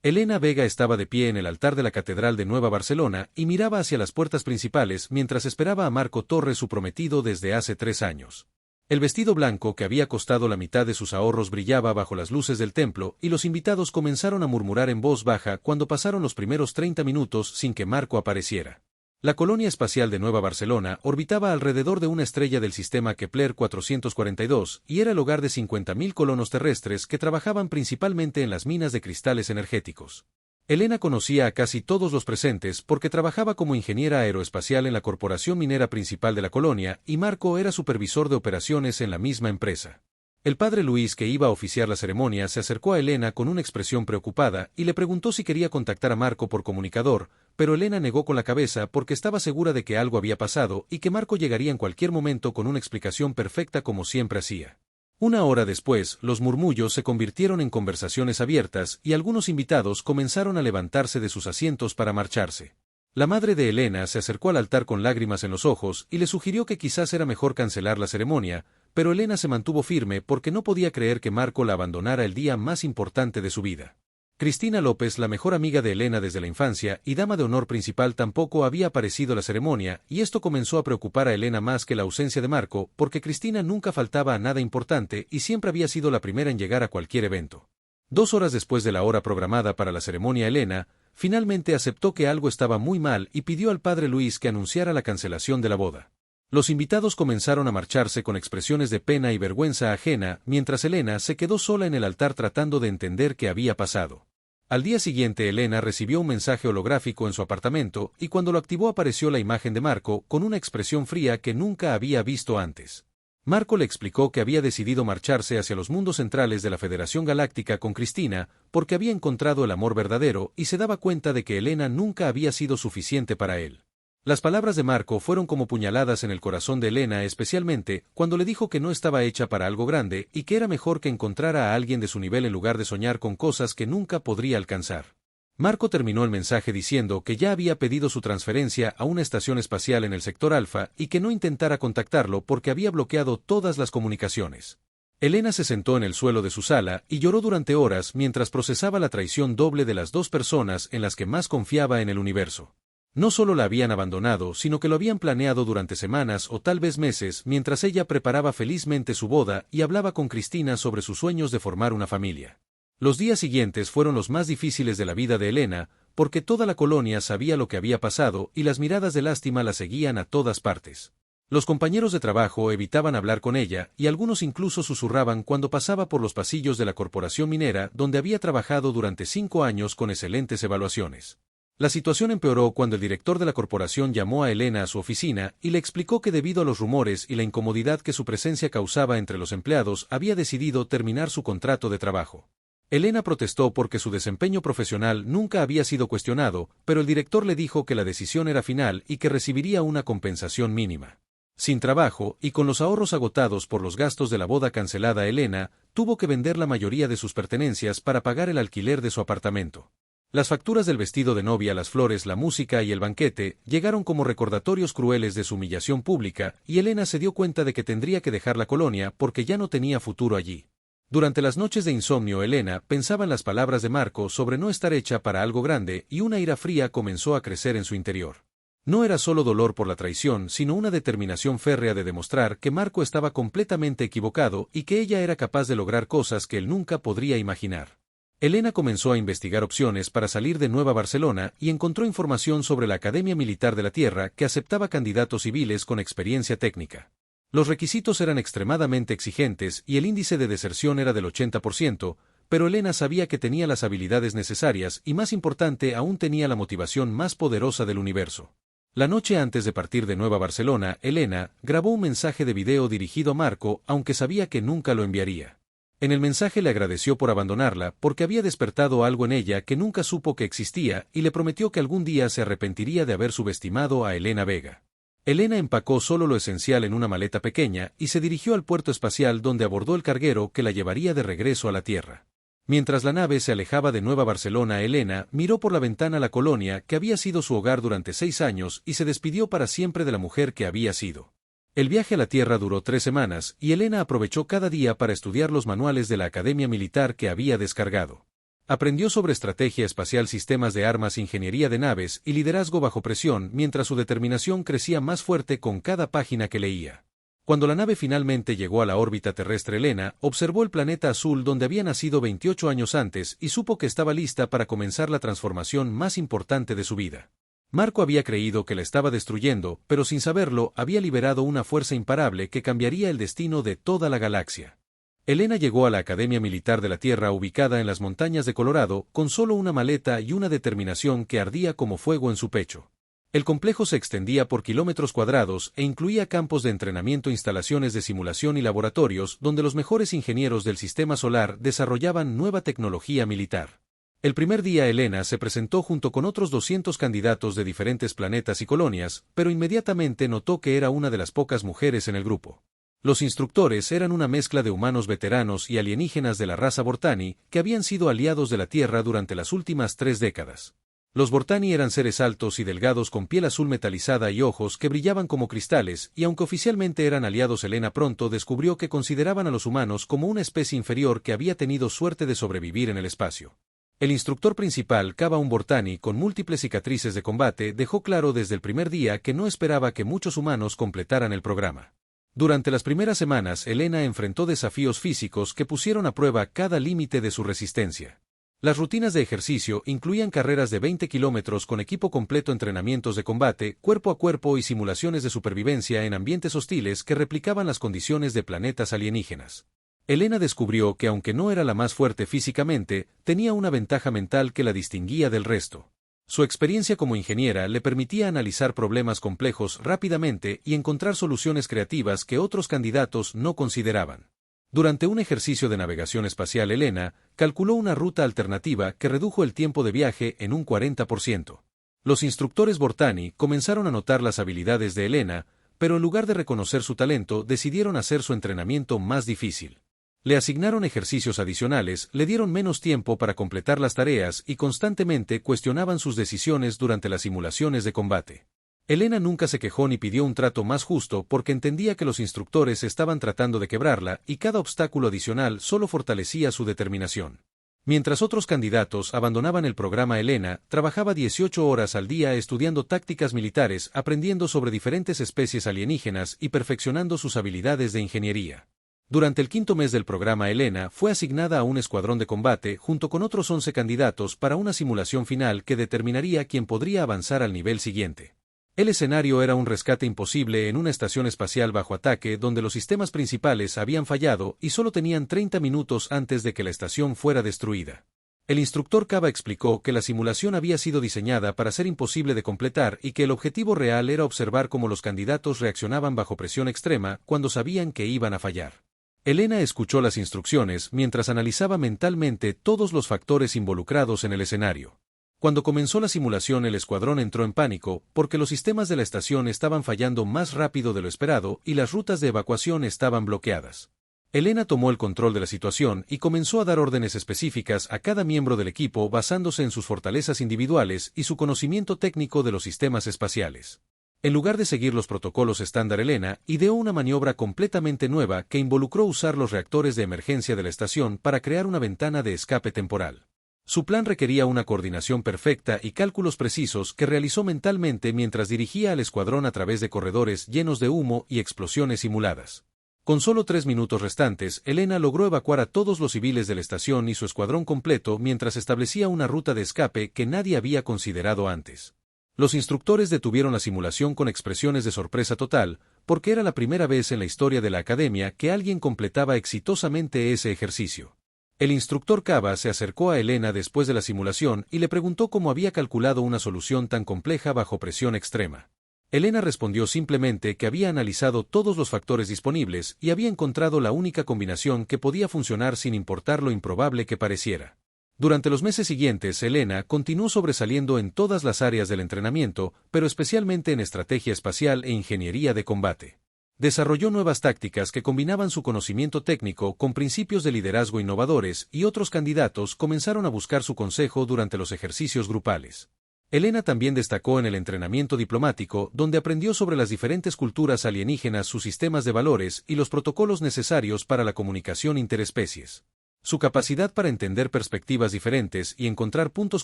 Elena Vega estaba de pie en el altar de la Catedral de Nueva Barcelona y miraba hacia las puertas principales mientras esperaba a Marco Torres, su prometido desde hace 3 años. El vestido blanco que había costado la mitad de sus ahorros brillaba bajo las luces del templo y los invitados comenzaron a murmurar en voz baja cuando pasaron los primeros 30 minutos sin que Marco apareciera. La colonia espacial de Nueva Barcelona orbitaba alrededor de una estrella del sistema Kepler 442 y era el hogar de 50.000 colonos terrestres que trabajaban principalmente en las minas de cristales energéticos. Elena conocía a casi todos los presentes porque trabajaba como ingeniera aeroespacial en la corporación minera principal de la colonia y Marco era supervisor de operaciones en la misma empresa. El padre Luis, que iba a oficiar la ceremonia, se acercó a Elena con una expresión preocupada y le preguntó si quería contactar a Marco por comunicador, pero Elena negó con la cabeza porque estaba segura de que algo había pasado y que Marco llegaría en cualquier momento con una explicación perfecta como siempre hacía. Una hora después, los murmullos se convirtieron en conversaciones abiertas y algunos invitados comenzaron a levantarse de sus asientos para marcharse. La madre de Elena se acercó al altar con lágrimas en los ojos y le sugirió que quizás era mejor cancelar la ceremonia, pero Elena se mantuvo firme porque no podía creer que Marco la abandonara el día más importante de su vida. Cristina López, la mejor amiga de Elena desde la infancia y dama de honor principal, tampoco había aparecido a la ceremonia, y esto comenzó a preocupar a Elena más que la ausencia de Marco, porque Cristina nunca faltaba a nada importante y siempre había sido la primera en llegar a cualquier evento. 2 horas después de la hora programada para la ceremonia, Elena finalmente aceptó que algo estaba muy mal y pidió al padre Luis que anunciara la cancelación de la boda. Los invitados comenzaron a marcharse con expresiones de pena y vergüenza ajena, mientras Elena se quedó sola en el altar tratando de entender qué había pasado. Al día siguiente, Elena recibió un mensaje holográfico en su apartamento y cuando lo activó apareció la imagen de Marco con una expresión fría que nunca había visto antes. Marco le explicó que había decidido marcharse hacia los mundos centrales de la Federación Galáctica con Cristina porque había encontrado el amor verdadero y se daba cuenta de que Elena nunca había sido suficiente para él. Las palabras de Marco fueron como puñaladas en el corazón de Elena, especialmente cuando le dijo que no estaba hecha para algo grande y que era mejor que encontrara a alguien de su nivel en lugar de soñar con cosas que nunca podría alcanzar. Marco terminó el mensaje diciendo que ya había pedido su transferencia a una estación espacial en el sector Alfa y que no intentara contactarlo porque había bloqueado todas las comunicaciones. Elena se sentó en el suelo de su sala y lloró durante horas mientras procesaba la traición doble de las 2 personas en las que más confiaba en el universo. No solo la habían abandonado, sino que lo habían planeado durante semanas o tal vez meses mientras ella preparaba felizmente su boda y hablaba con Cristina sobre sus sueños de formar una familia. Los días siguientes fueron los más difíciles de la vida de Elena, porque toda la colonia sabía lo que había pasado y las miradas de lástima la seguían a todas partes. Los compañeros de trabajo evitaban hablar con ella y algunos incluso susurraban cuando pasaba por los pasillos de la corporación minera donde había trabajado durante 5 años con excelentes evaluaciones. La situación empeoró cuando el director de la corporación llamó a Elena a su oficina y le explicó que debido a los rumores y la incomodidad que su presencia causaba entre los empleados había decidido terminar su contrato de trabajo. Elena protestó porque su desempeño profesional nunca había sido cuestionado, pero el director le dijo que la decisión era final y que recibiría una compensación mínima. Sin trabajo y con los ahorros agotados por los gastos de la boda cancelada, Elena tuvo que vender la mayoría de sus pertenencias para pagar el alquiler de su apartamento. Las facturas del vestido de novia, las flores, la música y el banquete llegaron como recordatorios crueles de su humillación pública, y Elena se dio cuenta de que tendría que dejar la colonia porque ya no tenía futuro allí. Durante las noches de insomnio, Elena pensaba en las palabras de Marco sobre no estar hecha para algo grande y una ira fría comenzó a crecer en su interior. No era solo dolor por la traición, sino una determinación férrea de demostrar que Marco estaba completamente equivocado y que ella era capaz de lograr cosas que él nunca podría imaginar. Elena comenzó a investigar opciones para salir de Nueva Barcelona y encontró información sobre la Academia Militar de la Tierra que aceptaba candidatos civiles con experiencia técnica. Los requisitos eran extremadamente exigentes y el índice de deserción era del 80%, pero Elena sabía que tenía las habilidades necesarias y, más importante aún, tenía la motivación más poderosa del universo. La noche antes de partir de Nueva Barcelona, Elena grabó un mensaje de video dirigido a Marco, aunque sabía que nunca lo enviaría. En el mensaje le agradeció por abandonarla porque había despertado algo en ella que nunca supo que existía y le prometió que algún día se arrepentiría de haber subestimado a Elena Vega. Elena empacó solo lo esencial en una maleta pequeña y se dirigió al puerto espacial donde abordó el carguero que la llevaría de regreso a la Tierra. Mientras la nave se alejaba de Nueva Barcelona, Elena miró por la ventana la colonia que había sido su hogar durante 6 años y se despidió para siempre de la mujer que había sido. El viaje a la Tierra duró 3 semanas y Elena aprovechó cada día para estudiar los manuales de la Academia Militar que había descargado. Aprendió sobre estrategia espacial, sistemas de armas, ingeniería de naves y liderazgo bajo presión, mientras su determinación crecía más fuerte con cada página que leía. Cuando la nave finalmente llegó a la órbita terrestre, Elena observó el planeta azul donde había nacido 28 años antes y supo que estaba lista para comenzar la transformación más importante de su vida. Marco había creído que la estaba destruyendo, pero sin saberlo, había liberado una fuerza imparable que cambiaría el destino de toda la galaxia. Elena llegó a la Academia Militar de la Tierra, ubicada en las montañas de Colorado, con solo una maleta y una determinación que ardía como fuego en su pecho. El complejo se extendía por kilómetros cuadrados e incluía campos de entrenamiento, instalaciones de simulación y laboratorios donde los mejores ingenieros del sistema solar desarrollaban nueva tecnología militar. El primer día Elena se presentó junto con otros 200 candidatos de diferentes planetas y colonias, pero inmediatamente notó que era una de las pocas mujeres en el grupo. Los instructores eran una mezcla de humanos veteranos y alienígenas de la raza Vortani, que habían sido aliados de la Tierra durante las últimas 3 décadas. Los Vortani eran seres altos y delgados con piel azul metalizada y ojos que brillaban como cristales, y aunque oficialmente eran aliados, Elena pronto descubrió que consideraban a los humanos como una especie inferior que había tenido suerte de sobrevivir en el espacio. El instructor principal, Kaba, un Vortani con múltiples cicatrices de combate, dejó claro desde el primer día que no esperaba que muchos humanos completaran el programa. Durante las primeras semanas, Elena enfrentó desafíos físicos que pusieron a prueba cada límite de su resistencia. Las rutinas de ejercicio incluían carreras de 20 kilómetros con equipo completo, entrenamientos de combate, cuerpo a cuerpo y simulaciones de supervivencia en ambientes hostiles que replicaban las condiciones de planetas alienígenas. Elena descubrió que aunque no era la más fuerte físicamente, tenía una ventaja mental que la distinguía del resto. Su experiencia como ingeniera le permitía analizar problemas complejos rápidamente y encontrar soluciones creativas que otros candidatos no consideraban. Durante un ejercicio de navegación espacial, Elena calculó una ruta alternativa que redujo el tiempo de viaje en un 40%. Los instructores Vortani comenzaron a notar las habilidades de Elena, pero en lugar de reconocer su talento, decidieron hacer su entrenamiento más difícil. Le asignaron ejercicios adicionales, le dieron menos tiempo para completar las tareas y constantemente cuestionaban sus decisiones durante las simulaciones de combate. Elena nunca se quejó ni pidió un trato más justo porque entendía que los instructores estaban tratando de quebrarla y cada obstáculo adicional solo fortalecía su determinación. Mientras otros candidatos abandonaban el programa, Elena trabajaba 18 horas al día estudiando tácticas militares, aprendiendo sobre diferentes especies alienígenas y perfeccionando sus habilidades de ingeniería. Durante el 5.º mes del programa, Elena fue asignada a un escuadrón de combate junto con otros 11 candidatos para una simulación final que determinaría quién podría avanzar al nivel siguiente. El escenario era un rescate imposible en una estación espacial bajo ataque donde los sistemas principales habían fallado y solo tenían 30 minutos antes de que la estación fuera destruida. El instructor Kaba explicó que la simulación había sido diseñada para ser imposible de completar y que el objetivo real era observar cómo los candidatos reaccionaban bajo presión extrema cuando sabían que iban a fallar. Elena escuchó las instrucciones mientras analizaba mentalmente todos los factores involucrados en el escenario. Cuando comenzó la simulación, el escuadrón entró en pánico porque los sistemas de la estación estaban fallando más rápido de lo esperado y las rutas de evacuación estaban bloqueadas. Elena tomó el control de la situación y comenzó a dar órdenes específicas a cada miembro del equipo basándose en sus fortalezas individuales y su conocimiento técnico de los sistemas espaciales. En lugar de seguir los protocolos estándar, Elena ideó una maniobra completamente nueva que involucró usar los reactores de emergencia de la estación para crear una ventana de escape temporal. Su plan requería una coordinación perfecta y cálculos precisos que realizó mentalmente mientras dirigía al escuadrón a través de corredores llenos de humo y explosiones simuladas. Con solo 3 minutos restantes, Elena logró evacuar a todos los civiles de la estación y su escuadrón completo mientras establecía una ruta de escape que nadie había considerado antes. Los instructores detuvieron la simulación con expresiones de sorpresa total, porque era la primera vez en la historia de la academia que alguien completaba exitosamente ese ejercicio. El instructor Kaba se acercó a Elena después de la simulación y le preguntó cómo había calculado una solución tan compleja bajo presión extrema. Elena respondió simplemente que había analizado todos los factores disponibles y había encontrado la única combinación que podía funcionar sin importar lo improbable que pareciera. Durante los meses siguientes, Elena continuó sobresaliendo en todas las áreas del entrenamiento, pero especialmente en estrategia espacial e ingeniería de combate. Desarrolló nuevas tácticas que combinaban su conocimiento técnico con principios de liderazgo innovadores y otros candidatos comenzaron a buscar su consejo durante los ejercicios grupales. Elena también destacó en el entrenamiento diplomático, donde aprendió sobre las diferentes culturas alienígenas, sus sistemas de valores y los protocolos necesarios para la comunicación interespecies. Su capacidad para entender perspectivas diferentes y encontrar puntos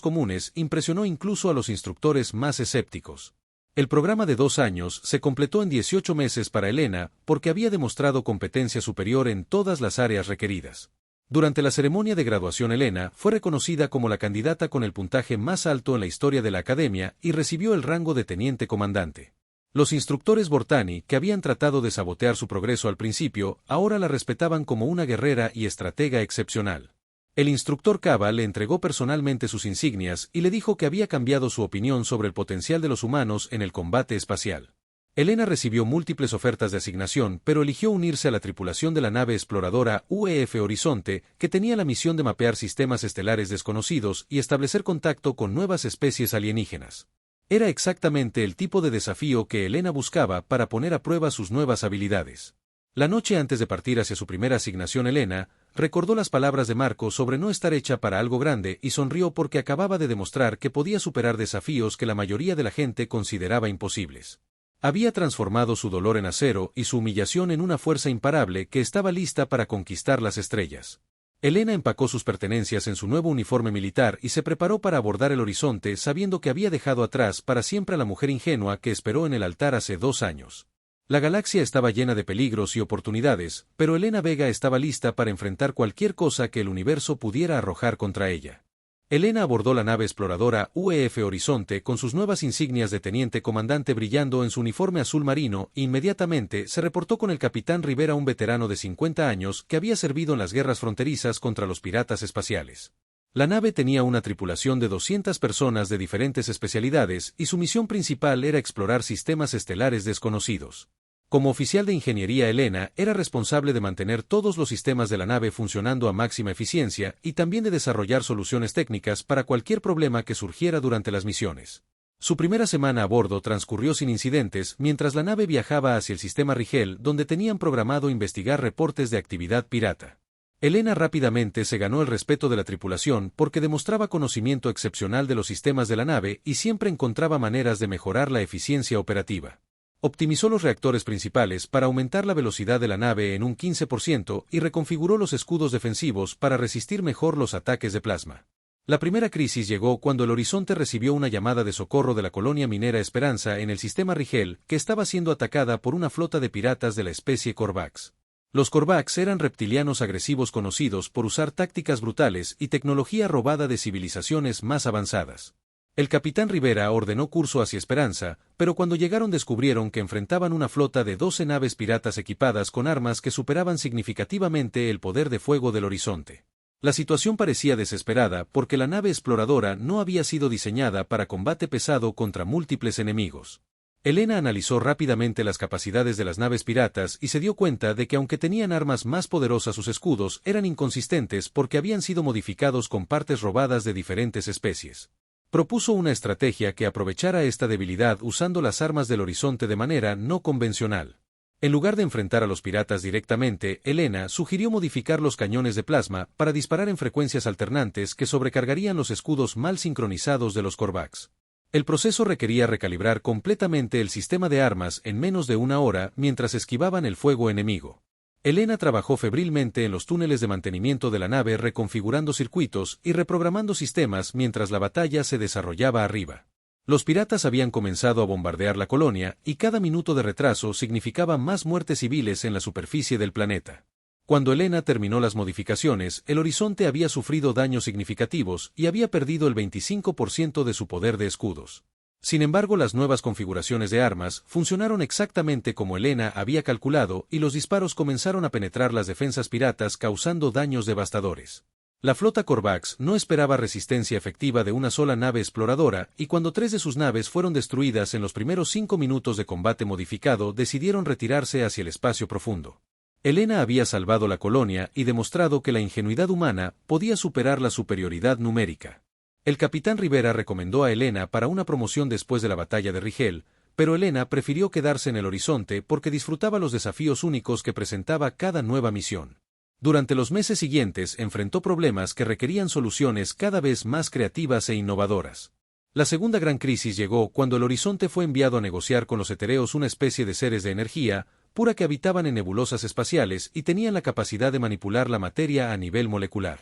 comunes impresionó incluso a los instructores más escépticos. El programa de 2 años se completó en 18 meses para Elena porque había demostrado competencia superior en todas las áreas requeridas. Durante la ceremonia de graduación, Elena fue reconocida como la candidata con el puntaje más alto en la historia de la academia y recibió el rango de teniente comandante. Los instructores Bortani, que habían tratado de sabotear su progreso al principio, ahora la respetaban como una guerrera y estratega excepcional. El instructor Cava le entregó personalmente sus insignias y le dijo que había cambiado su opinión sobre el potencial de los humanos en el combate espacial. Elena recibió múltiples ofertas de asignación, pero eligió unirse a la tripulación de la nave exploradora UEF Horizonte, que tenía la misión de mapear sistemas estelares desconocidos y establecer contacto con nuevas especies alienígenas. Era exactamente el tipo de desafío que Elena buscaba para poner a prueba sus nuevas habilidades. La noche antes de partir hacia su primera asignación, Elena recordó las palabras de Marco sobre no estar hecha para algo grande y sonrió porque acababa de demostrar que podía superar desafíos que la mayoría de la gente consideraba imposibles. Había transformado su dolor en acero y su humillación en una fuerza imparable que estaba lista para conquistar las estrellas. Elena empacó sus pertenencias en su nuevo uniforme militar y se preparó para abordar el horizonte sabiendo que había dejado atrás para siempre a la mujer ingenua que esperó en el altar hace 2 años. La galaxia estaba llena de peligros y oportunidades, pero Elena Vega estaba lista para enfrentar cualquier cosa que el universo pudiera arrojar contra ella. Elena abordó la nave exploradora UEF Horizonte con sus nuevas insignias de teniente comandante brillando en su uniforme azul marino e inmediatamente se reportó con el capitán Rivera, un veterano de 50 años que había servido en las guerras fronterizas contra los piratas espaciales. La nave tenía una tripulación de 200 personas de diferentes especialidades y su misión principal era explorar sistemas estelares desconocidos. Como oficial de ingeniería, Elena era responsable de mantener todos los sistemas de la nave funcionando a máxima eficiencia y también de desarrollar soluciones técnicas para cualquier problema que surgiera durante las misiones. Su primera semana a bordo transcurrió sin incidentes mientras la nave viajaba hacia el sistema Rigel, donde tenían programado investigar reportes de actividad pirata. Elena rápidamente se ganó el respeto de la tripulación porque demostraba conocimiento excepcional de los sistemas de la nave y siempre encontraba maneras de mejorar la eficiencia operativa. Optimizó los reactores principales para aumentar la velocidad de la nave en un 15% y reconfiguró los escudos defensivos para resistir mejor los ataques de plasma. La primera crisis llegó cuando el Horizonte recibió una llamada de socorro de la colonia minera Esperanza en el sistema Rigel, que estaba siendo atacada por una flota de piratas de la especie Korvax. Los Korvax eran reptilianos agresivos conocidos por usar tácticas brutales y tecnología robada de civilizaciones más avanzadas. El capitán Rivera ordenó curso hacia Esperanza, pero cuando llegaron descubrieron que enfrentaban una flota de 12 naves piratas equipadas con armas que superaban significativamente el poder de fuego del Horizonte. La situación parecía desesperada porque la nave exploradora no había sido diseñada para combate pesado contra múltiples enemigos. Elena analizó rápidamente las capacidades de las naves piratas y se dio cuenta de que aunque tenían armas más poderosas, sus escudos eran inconsistentes porque habían sido modificados con partes robadas de diferentes especies. Propuso una estrategia que aprovechara esta debilidad usando las armas del Horizonte de manera no convencional. En lugar de enfrentar a los piratas directamente, Elena sugirió modificar los cañones de plasma para disparar en frecuencias alternantes que sobrecargarían los escudos mal sincronizados de los Korvax. El proceso requería recalibrar completamente el sistema de armas en menos de 1 hora mientras esquivaban el fuego enemigo. Elena trabajó febrilmente en los túneles de mantenimiento de la nave, reconfigurando circuitos y reprogramando sistemas mientras la batalla se desarrollaba arriba. Los piratas habían comenzado a bombardear la colonia y cada minuto de retraso significaba más muertes civiles en la superficie del planeta. Cuando Elena terminó las modificaciones, el Horizonte había sufrido daños significativos y había perdido el 25% de su poder de escudos. Sin embargo, las nuevas configuraciones de armas funcionaron exactamente como Elena había calculado y los disparos comenzaron a penetrar las defensas piratas causando daños devastadores. La flota Korvax no esperaba resistencia efectiva de una sola nave exploradora y cuando 3 de sus naves fueron destruidas en los primeros 5 minutos de combate modificado, decidieron retirarse hacia el espacio profundo. Elena había salvado la colonia y demostrado que la ingenuidad humana podía superar la superioridad numérica. El capitán Rivera recomendó a Elena para una promoción después de la batalla de Rigel, pero Elena prefirió quedarse en el Horizonte porque disfrutaba los desafíos únicos que presentaba cada nueva misión. Durante los meses siguientes enfrentó problemas que requerían soluciones cada vez más creativas e innovadoras. La segunda gran crisis llegó cuando el Horizonte fue enviado a negociar con los Etereos, una especie de seres de energía, pura que habitaban en nebulosas espaciales y tenían la capacidad de manipular la materia a nivel molecular.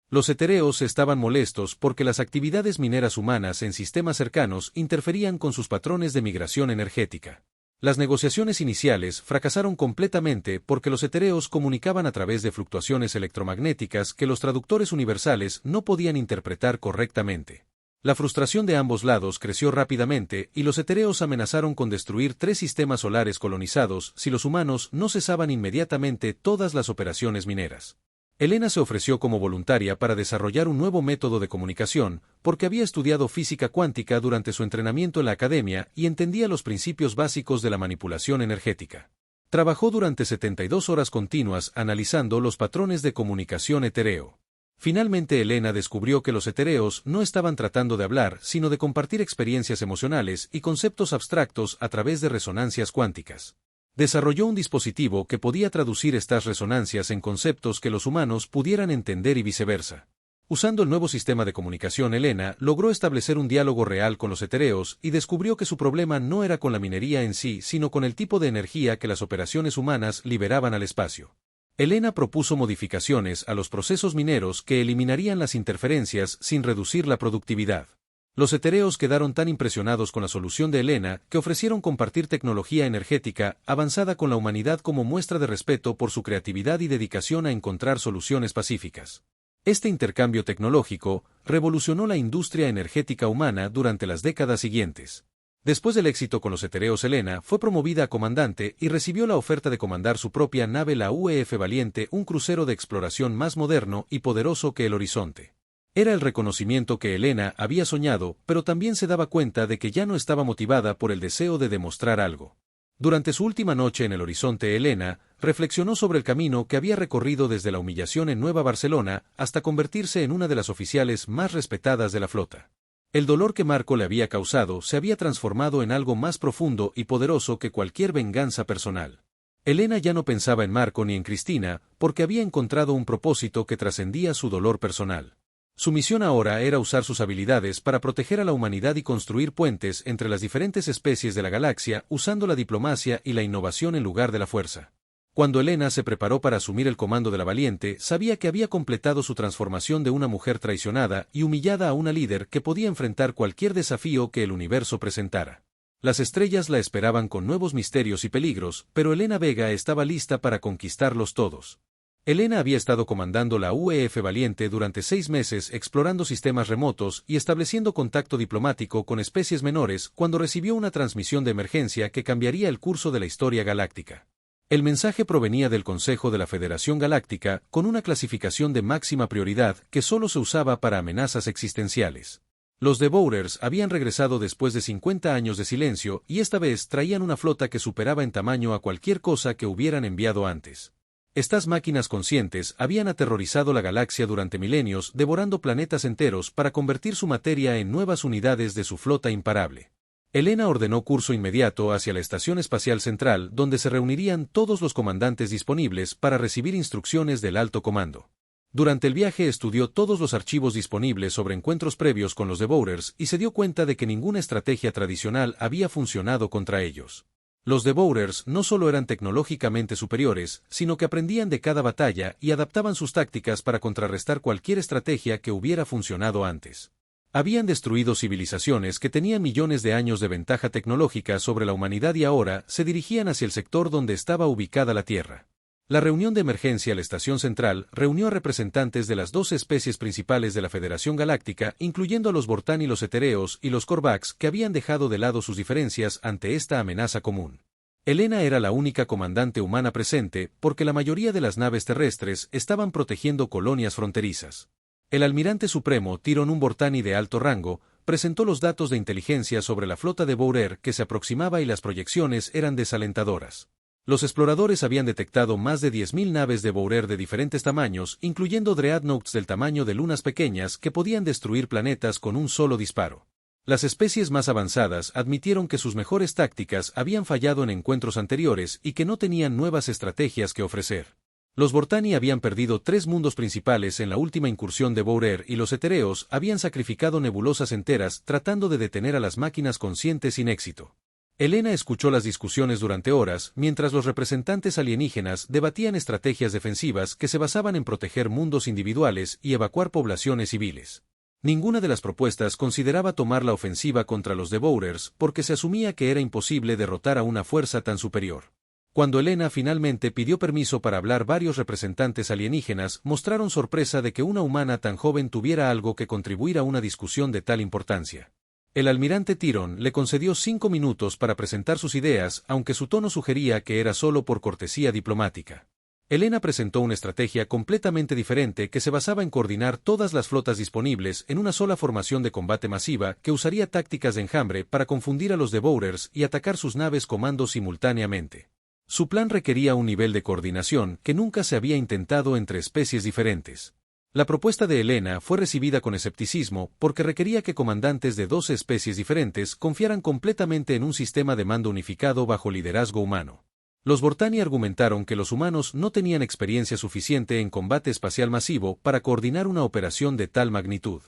Los etéreos estaban molestos porque las actividades mineras humanas en sistemas cercanos interferían con sus patrones de migración energética. Las negociaciones iniciales fracasaron completamente porque los etéreos comunicaban a través de fluctuaciones electromagnéticas que los traductores universales no podían interpretar correctamente. La frustración de ambos lados creció rápidamente y los etéreos amenazaron con destruir 3 sistemas solares colonizados si los humanos no cesaban inmediatamente todas las operaciones mineras. Elena se ofreció como voluntaria para desarrollar un nuevo método de comunicación, porque había estudiado física cuántica durante su entrenamiento en la academia y entendía los principios básicos de la manipulación energética. Trabajó durante 72 horas continuas analizando los patrones de comunicación etéreo. Finalmente Elena descubrió que los etéreos no estaban tratando de hablar, sino de compartir experiencias emocionales y conceptos abstractos a través de resonancias cuánticas. Desarrolló un dispositivo que podía traducir estas resonancias en conceptos que los humanos pudieran entender y viceversa. Usando el nuevo sistema de comunicación, Elena logró establecer un diálogo real con los etéreos y descubrió que su problema no era con la minería en sí, sino con el tipo de energía que las operaciones humanas liberaban al espacio. Elena propuso modificaciones a los procesos mineros que eliminarían las interferencias sin reducir la productividad. Los etéreos quedaron tan impresionados con la solución de Elena que ofrecieron compartir tecnología energética avanzada con la humanidad como muestra de respeto por su creatividad y dedicación a encontrar soluciones pacíficas. Este intercambio tecnológico revolucionó la industria energética humana durante las décadas siguientes. Después del éxito con los etéreos, Elena fue promovida a comandante y recibió la oferta de comandar su propia nave, la UEF Valiente, un crucero de exploración más moderno y poderoso que el Horizonte. Era el reconocimiento que Elena había soñado, pero también se daba cuenta de que ya no estaba motivada por el deseo de demostrar algo. Durante su última noche en el Horizonte, Elena reflexionó sobre el camino que había recorrido desde la humillación en Nueva Barcelona hasta convertirse en una de las oficiales más respetadas de la flota. El dolor que Marco le había causado se había transformado en algo más profundo y poderoso que cualquier venganza personal. Elena ya no pensaba en Marco ni en Cristina, porque había encontrado un propósito que trascendía su dolor personal. Su misión ahora era usar sus habilidades para proteger a la humanidad y construir puentes entre las diferentes especies de la galaxia usando la diplomacia y la innovación en lugar de la fuerza. Cuando Elena se preparó para asumir el comando de la Valiente, sabía que había completado su transformación de una mujer traicionada y humillada a una líder que podía enfrentar cualquier desafío que el universo presentara. Las estrellas la esperaban con nuevos misterios y peligros, pero Elena Vega estaba lista para conquistarlos todos. Elena había estado comandando la UEF Valiente durante 6 meses explorando sistemas remotos y estableciendo contacto diplomático con especies menores cuando recibió una transmisión de emergencia que cambiaría el curso de la historia galáctica. El mensaje provenía del Consejo de la Federación Galáctica con una clasificación de máxima prioridad que solo se usaba para amenazas existenciales. Los Devourers habían regresado después de 50 años de silencio y esta vez traían una flota que superaba en tamaño a cualquier cosa que hubieran enviado antes. Estas máquinas conscientes habían aterrorizado la galaxia durante milenios, devorando planetas enteros para convertir su materia en nuevas unidades de su flota imparable. Elena ordenó curso inmediato hacia la Estación Espacial Central, donde se reunirían todos los comandantes disponibles para recibir instrucciones del alto comando. Durante el viaje estudió todos los archivos disponibles sobre encuentros previos con los Devourers y se dio cuenta de que ninguna estrategia tradicional había funcionado contra ellos. Los Devourers no solo eran tecnológicamente superiores, sino que aprendían de cada batalla y adaptaban sus tácticas para contrarrestar cualquier estrategia que hubiera funcionado antes. Habían destruido civilizaciones que tenían millones de años de ventaja tecnológica sobre la humanidad y ahora se dirigían hacia el sector donde estaba ubicada la Tierra. La reunión de emergencia a la Estación Central reunió a representantes de las 2 especies principales de la Federación Galáctica, incluyendo a los Vortani, los etéreos y los Korvax, que habían dejado de lado sus diferencias ante esta amenaza común. Elena era la única comandante humana presente, porque la mayoría de las naves terrestres estaban protegiendo colonias fronterizas. El almirante supremo Tyron, un Vortani de alto rango, presentó los datos de inteligencia sobre la flota de Bourer que se aproximaba y las proyecciones eran desalentadoras. Los exploradores habían detectado más de 10.000 naves de Bourer de diferentes tamaños, incluyendo dreadnoughts del tamaño de lunas pequeñas que podían destruir planetas con un solo disparo. Las especies más avanzadas admitieron que sus mejores tácticas habían fallado en encuentros anteriores y que no tenían nuevas estrategias que ofrecer. Los Vortani habían perdido 3 mundos principales en la última incursión de Bourer y los etéreos habían sacrificado nebulosas enteras tratando de detener a las máquinas conscientes sin éxito. Elena escuchó las discusiones durante horas, mientras los representantes alienígenas debatían estrategias defensivas que se basaban en proteger mundos individuales y evacuar poblaciones civiles. Ninguna de las propuestas consideraba tomar la ofensiva contra los Devourers porque se asumía que era imposible derrotar a una fuerza tan superior. Cuando Elena finalmente pidió permiso para hablar, varios representantes alienígenas mostraron sorpresa de que una humana tan joven tuviera algo que contribuir a una discusión de tal importancia. El almirante Tyron le concedió 5 minutos para presentar sus ideas, aunque su tono sugería que era solo por cortesía diplomática. Elena presentó una estrategia completamente diferente que se basaba en coordinar todas las flotas disponibles en una sola formación de combate masiva que usaría tácticas de enjambre para confundir a los Devourers y atacar sus naves comandos simultáneamente. Su plan requería un nivel de coordinación que nunca se había intentado entre especies diferentes. La propuesta de Elena fue recibida con escepticismo porque requería que comandantes de 12 especies diferentes confiaran completamente en un sistema de mando unificado bajo liderazgo humano. Los Vortani argumentaron que los humanos no tenían experiencia suficiente en combate espacial masivo para coordinar una operación de tal magnitud.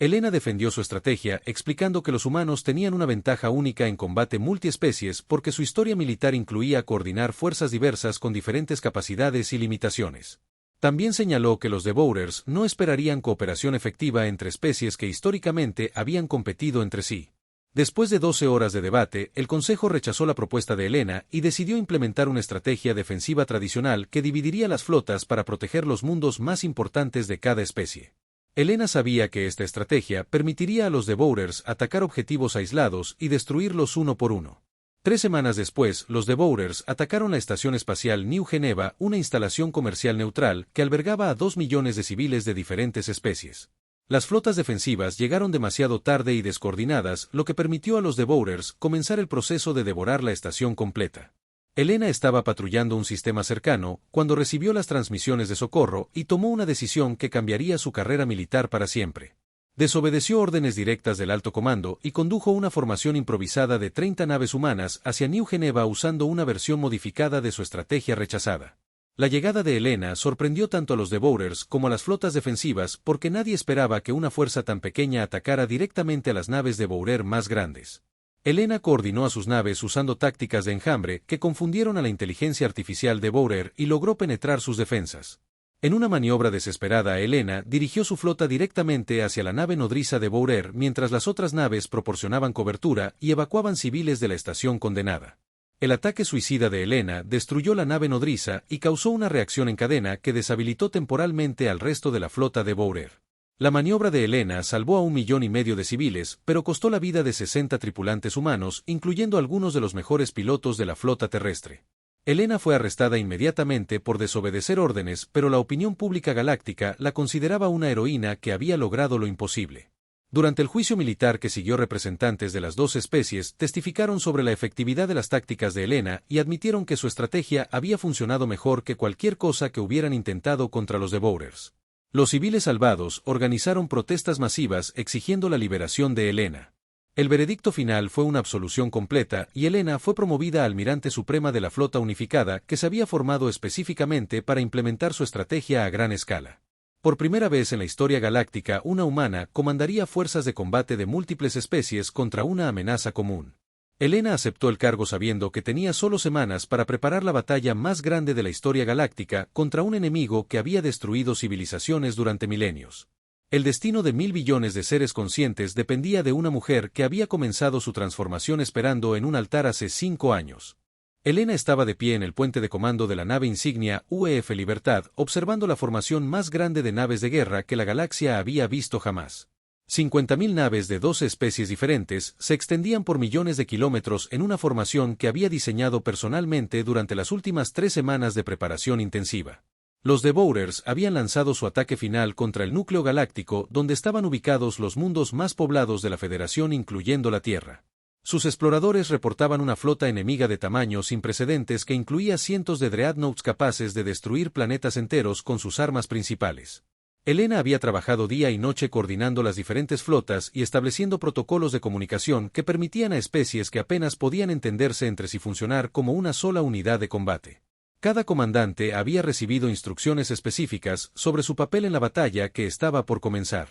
Elena defendió su estrategia explicando que los humanos tenían una ventaja única en combate multiespecies porque su historia militar incluía coordinar fuerzas diversas con diferentes capacidades y limitaciones. También señaló que los Devourers no esperarían cooperación efectiva entre especies que históricamente habían competido entre sí. Después de 12 horas de debate, el Consejo rechazó la propuesta de Elena y decidió implementar una estrategia defensiva tradicional que dividiría las flotas para proteger los mundos más importantes de cada especie. Elena sabía que esta estrategia permitiría a los Devourers atacar objetivos aislados y destruirlos uno por uno. 3 semanas después, los Devourers atacaron la Estación Espacial New Geneva, una instalación comercial neutral que albergaba a 2 millones de civiles de diferentes especies. Las flotas defensivas llegaron demasiado tarde y descoordinadas, lo que permitió a los Devourers comenzar el proceso de devorar la estación completa. Elena estaba patrullando un sistema cercano cuando recibió las transmisiones de socorro y tomó una decisión que cambiaría su carrera militar para siempre. Desobedeció órdenes directas del alto comando y condujo una formación improvisada de 30 naves humanas hacia New Geneva usando una versión modificada de su estrategia rechazada. La llegada de Elena sorprendió tanto a los Devourers como a las flotas defensivas porque nadie esperaba que una fuerza tan pequeña atacara directamente a las naves Devourer más grandes. Elena coordinó a sus naves usando tácticas de enjambre que confundieron a la inteligencia artificial Devourer y logró penetrar sus defensas. En una maniobra desesperada, Elena dirigió su flota directamente hacia la nave nodriza Devourer mientras las otras naves proporcionaban cobertura y evacuaban civiles de la estación condenada. El ataque suicida de Elena destruyó la nave nodriza y causó una reacción en cadena que deshabilitó temporalmente al resto de la flota Devourer. La maniobra de Elena salvó a 1,5 millones de civiles, pero costó la vida de 60 tripulantes humanos, incluyendo algunos de los mejores pilotos de la flota terrestre. Elena fue arrestada inmediatamente por desobedecer órdenes, pero la opinión pública galáctica la consideraba una heroína que había logrado lo imposible. Durante el juicio militar que siguió, representantes de las 2 especies testificaron sobre la efectividad de las tácticas de Elena y admitieron que su estrategia había funcionado mejor que cualquier cosa que hubieran intentado contra los Devourers. Los civiles salvados organizaron protestas masivas exigiendo la liberación de Elena. El veredicto final fue una absolución completa y Elena fue promovida a almirante suprema de la flota unificada que se había formado específicamente para implementar su estrategia a gran escala. Por primera vez en la historia galáctica, una humana comandaría fuerzas de combate de múltiples especies contra una amenaza común. Elena aceptó el cargo sabiendo que tenía solo semanas para preparar la batalla más grande de la historia galáctica contra un enemigo que había destruido civilizaciones durante milenios. El destino de 1,000 billones de seres conscientes dependía de una mujer que había comenzado su transformación esperando en un altar hace 5 años. Elena estaba de pie en el puente de comando de la nave insignia UEF Libertad, observando la formación más grande de naves de guerra que la galaxia había visto jamás. 50.000 naves de 12 especies diferentes se extendían por millones de kilómetros en una formación que había diseñado personalmente durante las últimas 3 semanas de preparación intensiva. Los Devourers habían lanzado su ataque final contra el núcleo galáctico donde estaban ubicados los mundos más poblados de la Federación, incluyendo la Tierra. Sus exploradores reportaban una flota enemiga de tamaño sin precedentes que incluía cientos de dreadnoughts capaces de destruir planetas enteros con sus armas principales. Elena había trabajado día y noche coordinando las diferentes flotas y estableciendo protocolos de comunicación que permitían a especies que apenas podían entenderse entre sí funcionar como una sola unidad de combate. Cada comandante había recibido instrucciones específicas sobre su papel en la batalla que estaba por comenzar.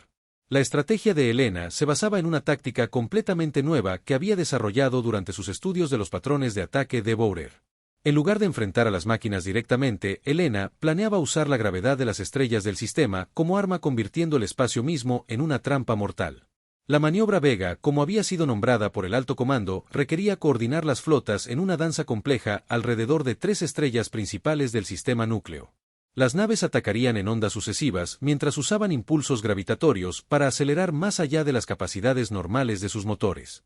La estrategia de Helena se basaba en una táctica completamente nueva que había desarrollado durante sus estudios de los patrones de ataque de Bowrer. En lugar de enfrentar a las máquinas directamente, Helena planeaba usar la gravedad de las estrellas del sistema como arma, convirtiendo el espacio mismo en una trampa mortal. La maniobra Vega, como había sido nombrada por el alto comando, requería coordinar las flotas en una danza compleja alrededor de 3 estrellas principales del sistema núcleo. Las naves atacarían en ondas sucesivas mientras usaban impulsos gravitatorios para acelerar más allá de las capacidades normales de sus motores.